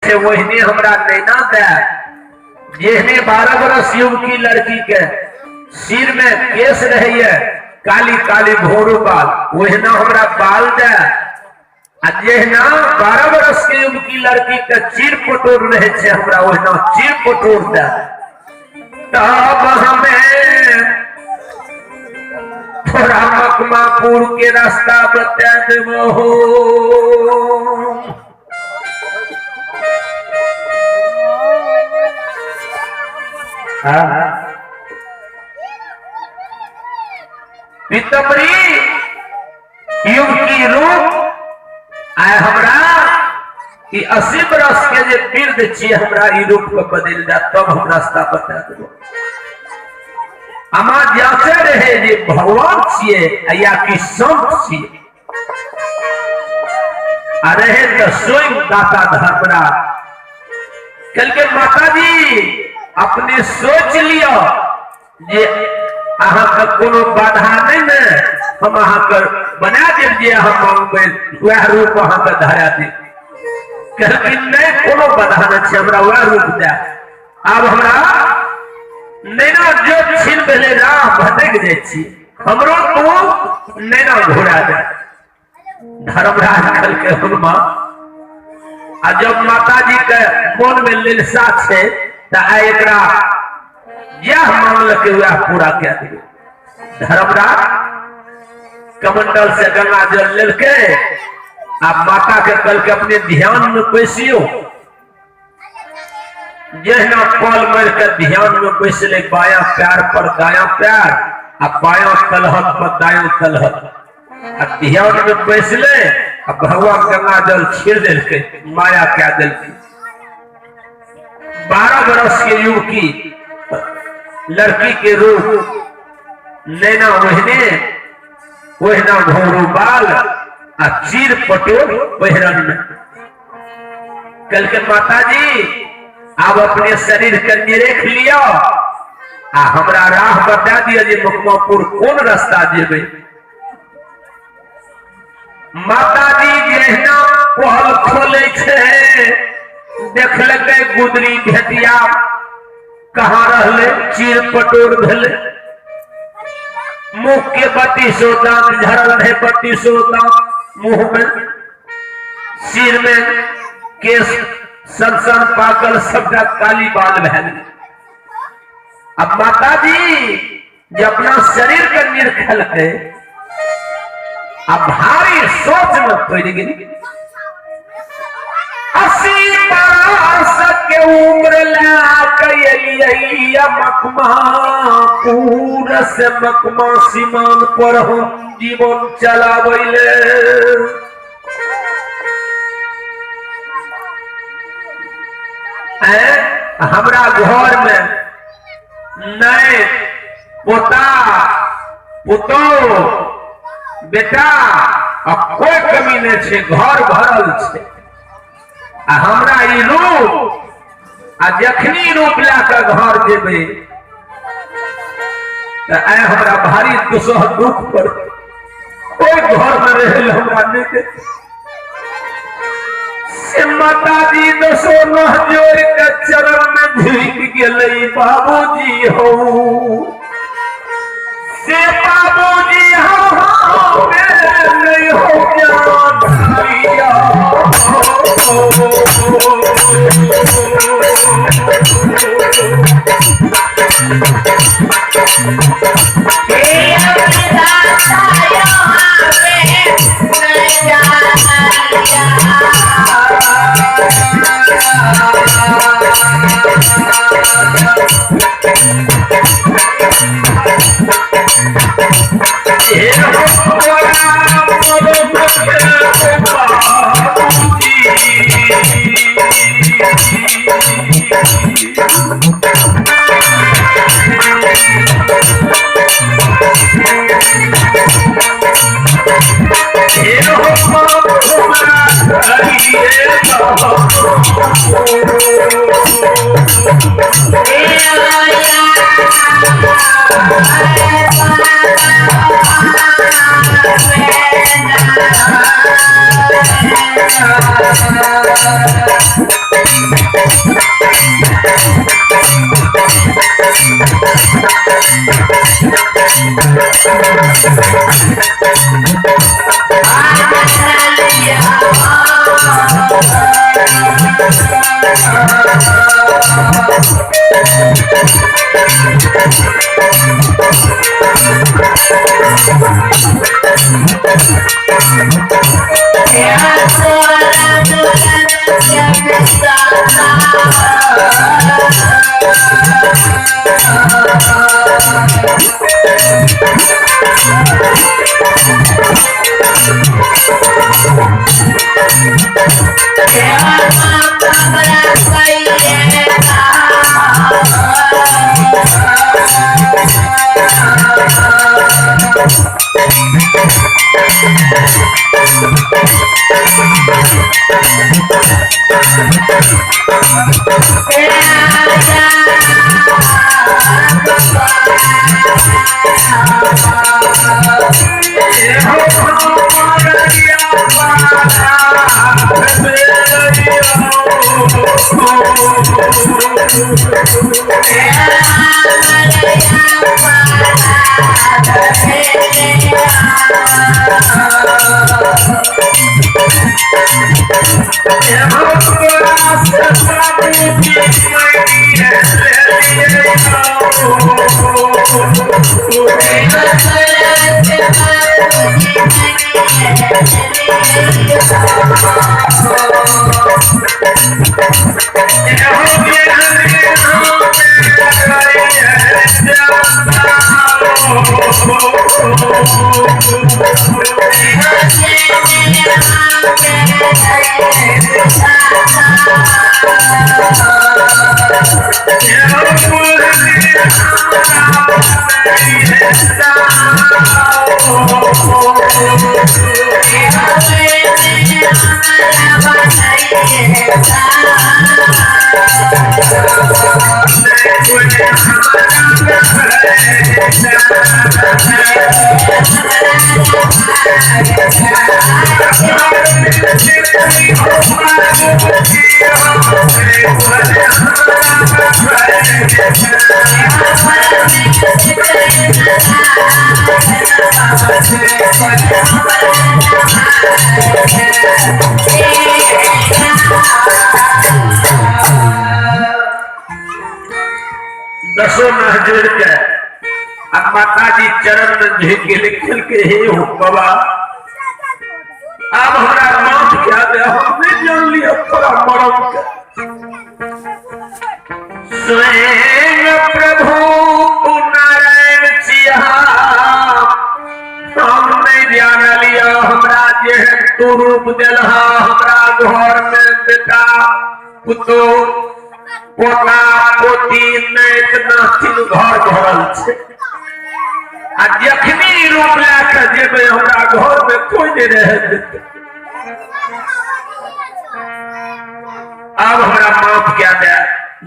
छे वही हमरा नैना दे। जेहने 12 बरस युग की लड़की के सिर में केस रही है काली काली घोरू बाल, वहना हमरा बाल दे। जेहना 12 बरस के युग की लड़की के चीर पटोर रहे छे हमरा वहना चीर पटोर दे। तब हमें थोड़ा मकमापुर के रास्ता बता देबो हो। पीतम्बरी युग की रूप आए हमरा कि 80 बरस के जे वृद्ध छी हमरा ई रूप को बदल जा तब हम रास्ता बता देबो। हमार जांचे रहे जे भगवान छिए या कि संत छिए आ रहे तो स्वयं दाता धर्मराज। कल के माता जी अपने सोच लियो जे अहाँ का कोनो बाधा नहीं न हम अहाँ कर बना देव जे हम मांगबे वह रूप अहाँ का धरा दे। कहलखिन नहीं कोनो बाधा नहीं छे हमरा वह रूप दे। अब हमरा नैना जो छिन पहले राह भटक जाय छी हमरो तो नैना घोड़ा दे। धर्मराज कल के हुनमा आ जब माता जी के मन में लालसा छे त एकरा यह मांगल के वह पूरा क्या दिए। धर्मराज कमंडल से गंगा जल लेके आप माता के कल के अपने ध्यान में बैसियो। जहना पल मर के ध्यान में बैसले बाया पैर पर दाया पैर आ बाया तलहट पर दाया तलहट आ ध्यान में बैसले आ भगवान गंगा जल छीड़ देलके माया क्या देलके। 12 बरस के युग की लड़की के रूप नैना वहना घोरू बाल आ चीर पटोर बहरन में। कल के माता जी आप अपने शरीर के निरेख लियो आ हमरा राह बता दिया जे मकमापुर कौन रास्ता जेबे। माता जी जहना पहल खोले छे देखलकै गुदरी भेटिया कहाँ रहले चीर पटोर भेले। मुख के 32 दांत झरल रहे 32 दांत मुंह में सिर में केस सन पाकल सबका काली बाल भेल। अब माता जी जे अपना शरीर के निरखल के अब भारी सोच में पड़ गई। 80 बरस के उम्र मकमापुर से मकमा सीमान पर हम जीवन चलावैले। हमरा घर में नए पोता पुतो बेटा कोई कमी नहीं छे घर भरल छे। हमरा ई रूप आ जखनी रूप लाके घर जेबे त आय हमरा भारी दुख पर कोई घर में रहे हमरा नहीं दे। से माता जी दसो नहजोर के चरण में झुक गेलै बाबूजी हो। से बाबूजी हो नहीं हो क्या दसों महजूर के अब माता जी चरण में झुक के लिखल के हे हो बाबा अब हमारा माफ क्या दे हमने जान लिया थोड़ा मरम के स्वयं प्रभु नारायण सिया हम नहीं जान लिया हमरा जे तू रूप दिलहा हमरा घर में बेटा पुतो पोता पोती नैत नाथिन घर भरल छे आ जखनी रूप लेकर जेबे हमरा घर में कोई नहीं रह देते अब हमरा माफ क्या दे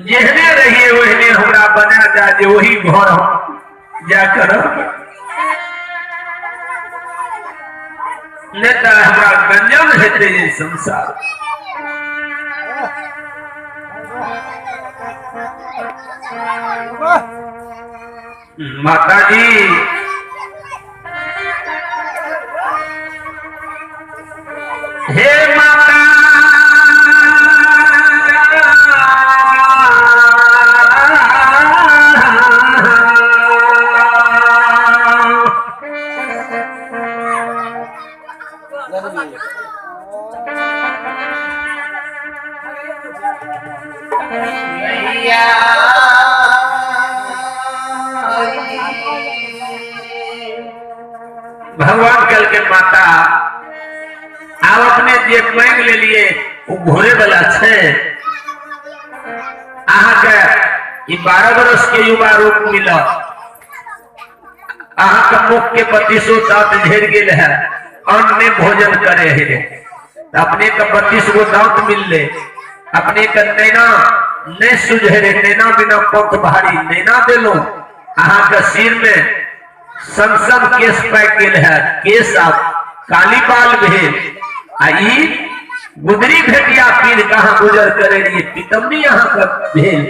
जेहने रहिए वहने हमरा बना जा जे वही घर हम जाकर नेता हमरा गंजन हेते ये संसार माता जी हे माता भगवान कल के माता आप अपने जे मांग ले लिए वो घोड़े वाला छे आहा के 12 वर्ष के युवा रूप मिला आहा का मुख के 32 दांत ढेर गेल है अन्न भोजन करे है अपने का 32 गो दांत मिल ले अपने का नैना नहीं सुझे रे नैना बिना पंख भारी नैना दिलो आहा का सिर में संसद केस पैक गेल है केस आप काली बाल भेल आई गुदरी भेटिया पीर कहाँ गुजर करे रही पितमनी यहाँ का भेल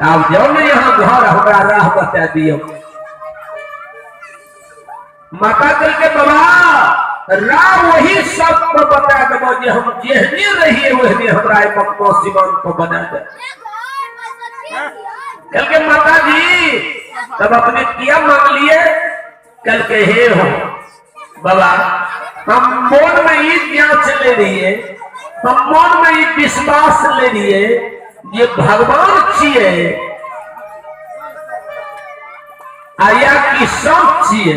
आप जाओ ना यहाँ घर हमारा राह बता दियो माता कल के बाबा राम वही सब को बता देबो जे हम जेहने रहिए वहने हमरा मकनो सीमान को बना दे। कल के माता जी तब अपने किया मांग लिए। कल के हे हो बाबा हम मन में ये जांच ले रहिए, हम मन में ये विश्वास ले रहिए ये भगवान छिए या कि सब छिए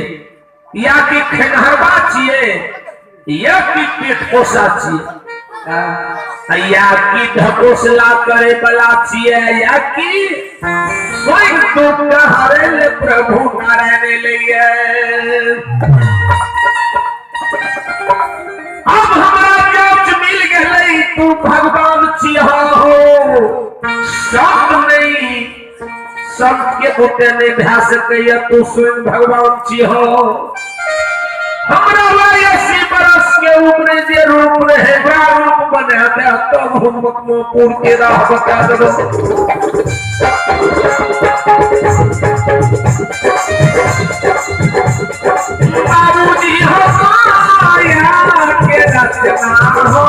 या कि खेनहरबा छिए या कि पेट पोसा छिए या कि ढकोसला करे वाला छिए या कि स्वयं तो कहरे ले प्रभु नारायण लिए। अब हमारा जांच मिल गई तू भगवान छिहा हो सब नहीं सबके बुते नहीं भा सके तू स्वयं भगवान छिहो। हमरा 80 बरस के ऊपर जे रूप रहे बड़ा रूप बना दे तब हम मकमोपुर के राह बता दो। बाबूजी हो माया के रचना हो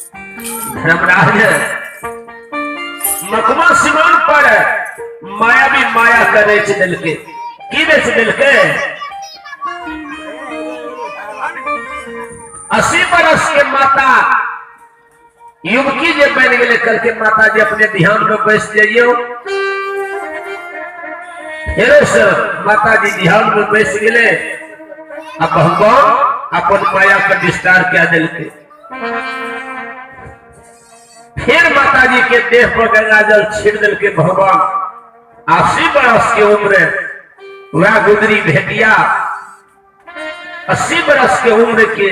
धर्मराज मखमा सिमान पर माया भी माया करे दिल के की बेच दिल के 80 बरस के माता युवकी जे बन गए कल के माता जी अपने ध्यान में बैठ जाइयो माता जी ध्यान में बैठ गए अब भगवान अपन माया का विस्तार क्या दिल के फिर माता जी के देह पर गंगा जल छिड़ दिल के भगवान 80 बरस की उम्र वह गुजरी भेटिया 80 बरस के उम्र के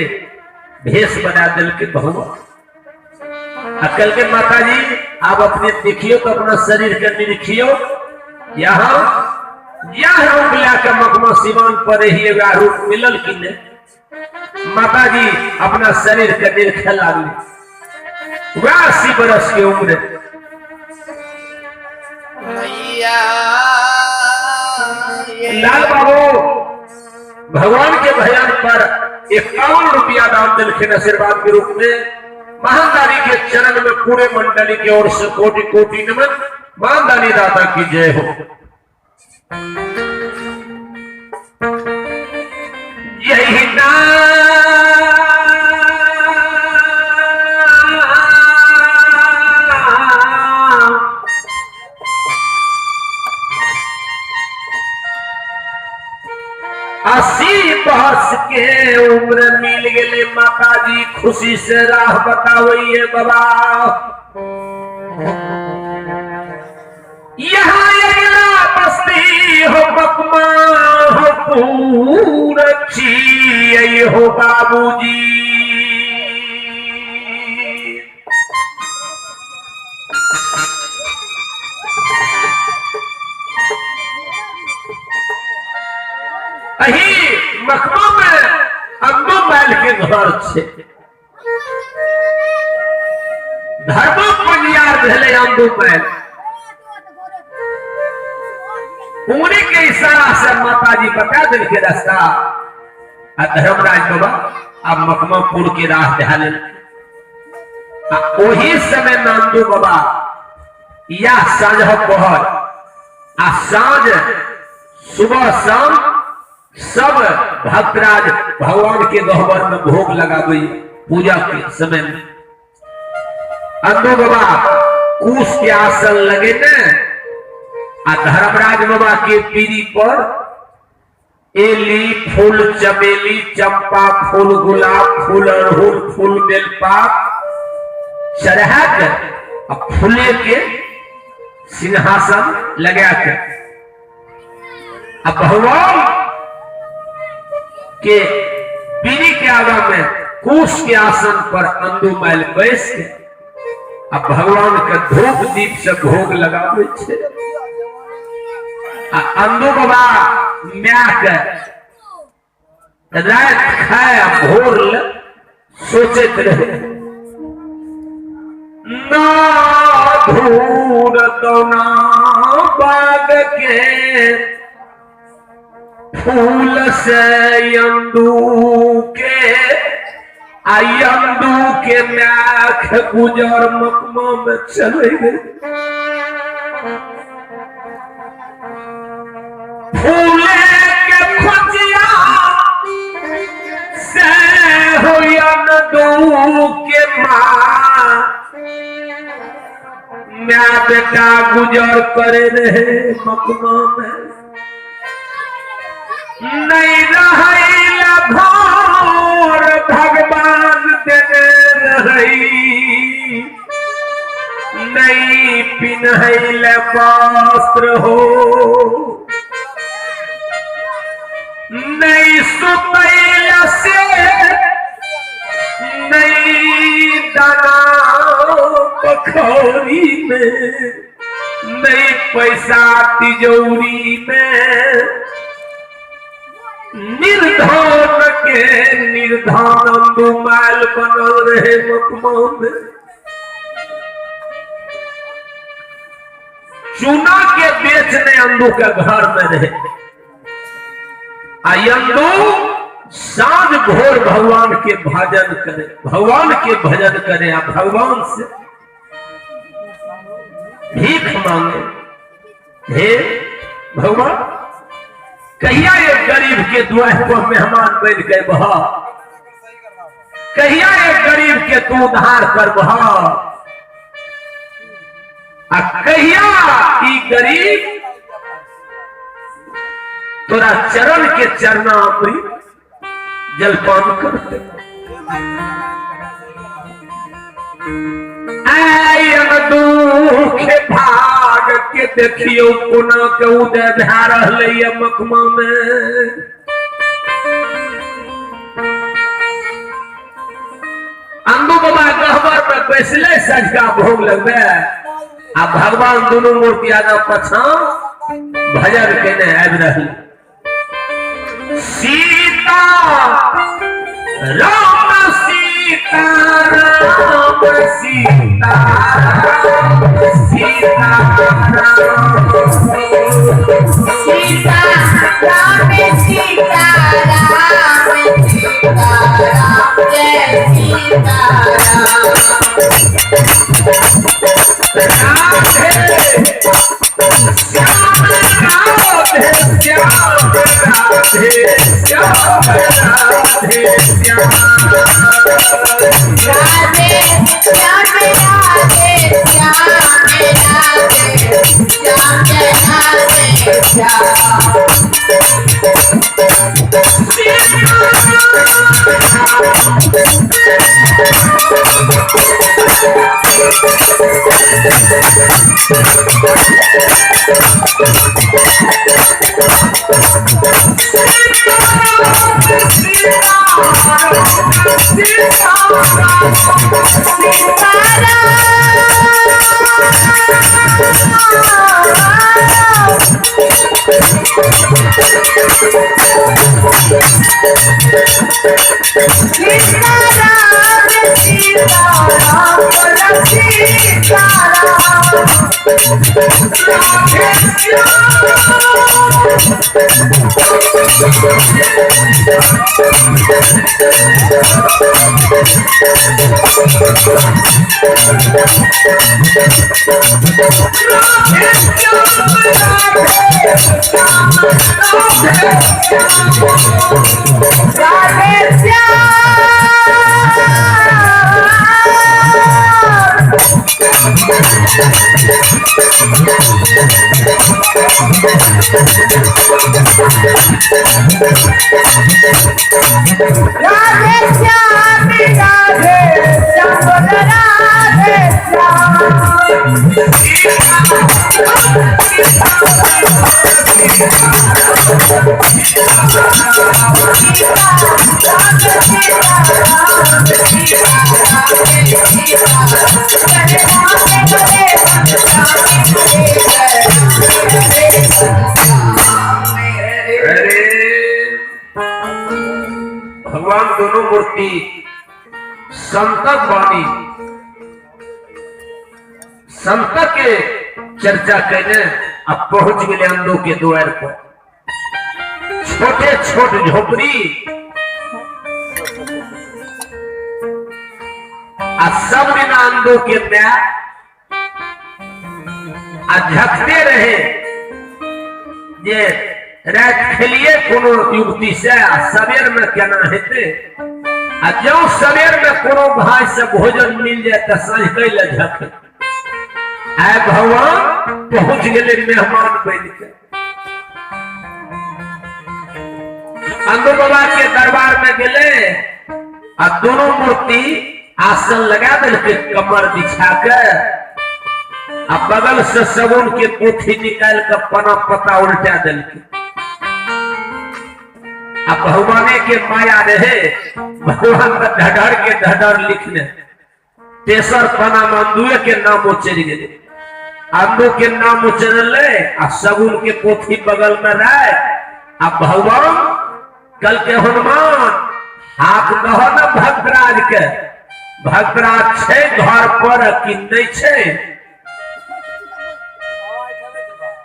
भेष बना दिल के भगवान अकल के माता जी आप अपने देखियो तो अपना शरीर के निरीखियो यहाँ उंगलिया के मखमा सिवान पर ही रूप मिलल कि ने माता जी अपना शरीर के देख लागली वह 80 बरस की उम्र लाल बाबू भगवान के भजन पर 51 रुपया दान दिलखिन आशीर्वाद के रूप में महादानी के चरण में पूरे मंडली की ओर से कोटि कोटि नमन महादानी दाता की जय हो यही बरस के उम्र मिल गए माता जी खुशी से राह बताइए बाबा यहाँ अगला बस्ती हो मकमा हो पूरक्षी हो बाबूजी मखमा में अंदो मैल के घर छे धर्म पंजियार भेले अंदो मैल उन्हीं के इशारा से माता जी बता दिल के रास्ता धर्मराज बाबा अब मखमापुर के राह ध्यान वही समय में अंदो बाबा या साँझ पहर आ साँझ सुबह शाम सब भक्तराज भगवान के गहवर में भोग लगावे पूजा के समय में अंदो बाबा कूश के आसन लगे न आ धर्मराज बाबा के पीढ़ी पर एली फूल चमेली चंपा फूल गुलाब फूल अड़हुल फूल बेलपात चढ़ा कर फूले के सिंहासन लगा कर अब भगवान के पीढ़ी के आगा में कूश के आसन पर अंदो मैल बैस के अब भगवान के धूप दीप से भोग लगावे छे अंदो बाबा म्याक रात खाए भोर सोचत रहे ना धूर तो ना बाग के फूल से अंदू के म्याख गुजर मकमा में चले गए फूले के खोजिया से हो अंदू के माँ मैं बेटा गुजर करे रहे मकमा में नहीं रहा भोर भगवान देने रही नहीं पिन्हैले वस्त्र हो, नहीं सुतैले से नहीं दाना पखौरी में, नहीं पैसा तिजोरी में, निर्धन के निर्धन दुमाल बनल रहे मकमा में। चूना के बेचने अंधु के घर में रहे, अंधु सांझ भोर भगवान के भजन करे, भगवान के भजन करे, आ भगवान से भीख मांगे, हे भगवान कहिया एक गरीब के द्वार पर मेहमान बन गए बहा, कहिया एक गरीब के तू उद्धार कर बहा, कहिया ई गरीब तोरा चरण के चरना अमृत जलपान करते। दुख भाग के देखियो कोना के उदय भा रहे मकमा में। अंदू बाबा गहबर में बैसले सजका भोग लगबे, आ भगवान दोनों मूर्ति आगा पछा भजन केने आबि रही। सीता राम सीता राम सीता सीता राम सीता राम सीता राम सीता राम जय सीता भगवान दोनों मूर्ति संतक वाणी संत के चर्चा करने अब पहुंच गए अंधों के द्वार पर। छोटे छोटे झोपड़ी आ सब दिन अंधों के प्यार आ झकते रहे जे रात खेलिए कोनो युक्ति से सवेर में केना हेते आ जो सवेर में कोनो भाई से भोजन मिल जाए तो सही ले झक आए भगवान पहुंच गए मेहमान बन के। अंधो बाबा के दरबार में गए आ दोनों मूर्ति आसन लगा दिल के कमर बिछा कर अब बगल से सगुन के पोथी निकाल कर पना पता उल्टा दिल के अब भगवाने के माया रहे भगवान का ढडर के ढडर लिखने तेसर पना में अंदुए के नाम उचर गए अंदू के नाम उचरल आ सगुन के पोथी बगल में रहे अब भगवान कल के हनुमान हाथ दहो न भद्राज के भद्राज छे घर पर कि नहीं छे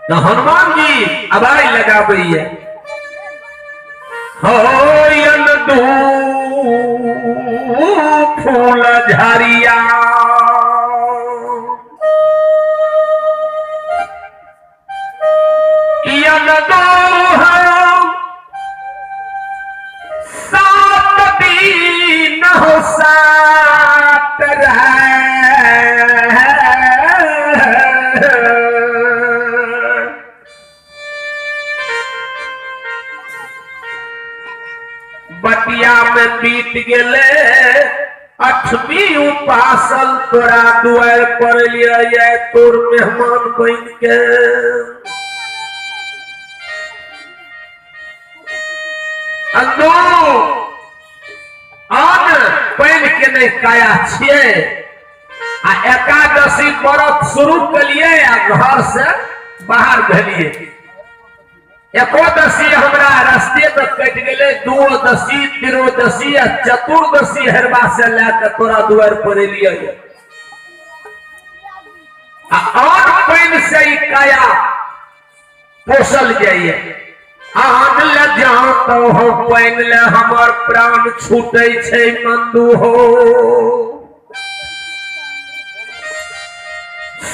तो हनुमान जी अबाई लगाबैया होयन दू फूल झरिया यन दो सात दिन हो सात बटिया में बीत गेले 8वीं उपासल तोरा दुआर पर लिया तोर मेहमान बन के अंदो आन पैन के नहीं काया छिए आ एकादशी व्रत शुरू कलिए आ घर से बाहर भेलिए एकोदशी हमरा रास्ते तक कट गेले द्वादशी त्रोदशी आ चतुर्दशी हरबा से लेकर तोरा द्वार पर एलिए आन पैन से ही काया पोसल जाइए आन ले जाओ तो हो पैन ले हमर प्राण छूटे छे मंदू हो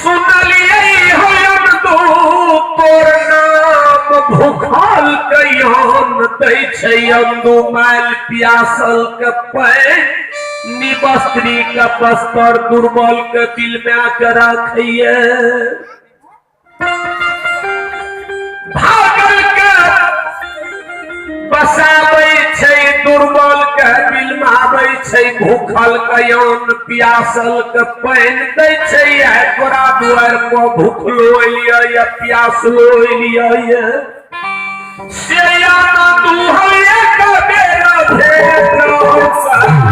सुनलिए हो अंदू तोर नाम भूखल कहियन दै छै अंदू माल प्यासल के पैन निवस्त्री का बस्तर दुर्बल के दिल में आकर रखिए भागल के बसाबै छै दुर्बल के दिल में आबै छै भूखल कयन प्यासल के पैन दै छै तोरा दुआर पर भूखलो एलिया या प्यासलो एलिया से याना दुहैया का बेरा भेट